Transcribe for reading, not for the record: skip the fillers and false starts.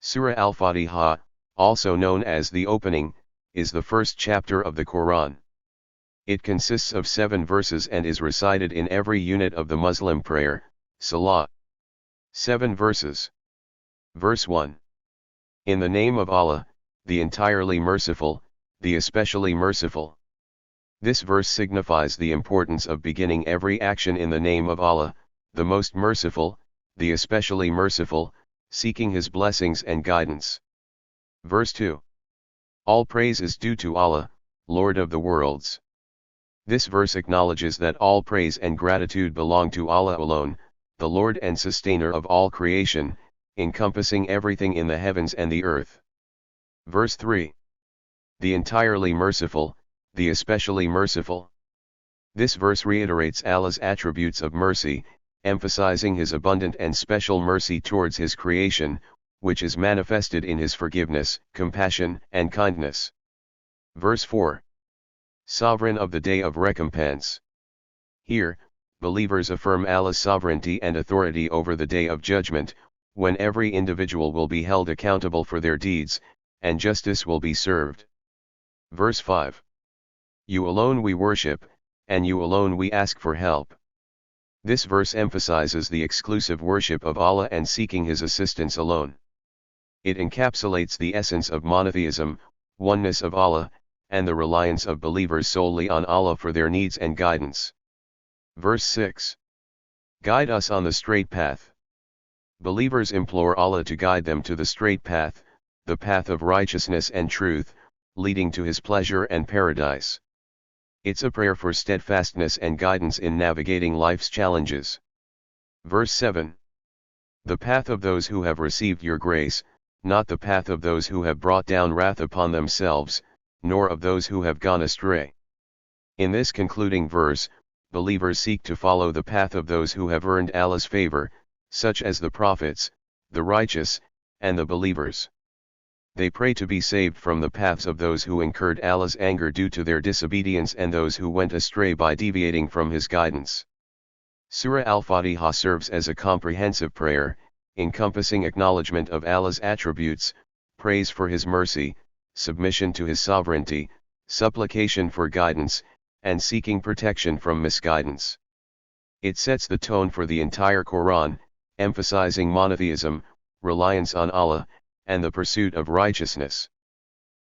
Surah Al-Fatiha, also known as the opening, is the first chapter of the Quran. It consists of 7 verses and is recited in every unit of the Muslim prayer, Salah. 7 verses. Verse 1. In the name of Allah, the entirely merciful, the especially merciful. This verse signifies the importance of beginning every action in the name of Allah, the most merciful, the especially merciful, seeking His blessings and guidance. Verse 2. All praise is due to Allah, Lord of the worlds. This verse acknowledges that all praise and gratitude belong to Allah alone, the Lord and sustainer of all creation, encompassing everything in the heavens and the earth. Verse 3. The entirely merciful, the especially merciful. This verse reiterates Allah's attributes of mercy, emphasizing His abundant and special mercy towards His creation, which is manifested in His forgiveness, compassion, and kindness. Verse 4. Sovereign of the Day of Recompense. Here, believers affirm Allah's sovereignty and authority over the Day of Judgment, when every individual will be held accountable for their deeds, and justice will be served. Verse 5. You alone we worship, and you alone we ask for help. This verse emphasizes the exclusive worship of Allah and seeking His assistance alone. It encapsulates the essence of monotheism, oneness of Allah, and the reliance of believers solely on Allah for their needs and guidance. Verse 6. Guide us on the straight path. Believers implore Allah to guide them to the straight path, the path of righteousness and truth, leading to His pleasure and paradise. It's a prayer for steadfastness and guidance in navigating life's challenges. Verse 7. The path of those who have received your grace, not the path of those who have brought down wrath upon themselves, nor of those who have gone astray. In this concluding verse, believers seek to follow the path of those who have earned Allah's favor, such as the prophets, the righteous, and the believers. They pray to be saved from the paths of those who incurred Allah's anger due to their disobedience and those who went astray by deviating from His guidance. Surah Al-Fatiha serves as a comprehensive prayer, encompassing acknowledgement of Allah's attributes, praise for His mercy, submission to His sovereignty, supplication for guidance, and seeking protection from misguidance. It sets the tone for the entire Quran, emphasizing monotheism, reliance on Allah, and the pursuit of righteousness.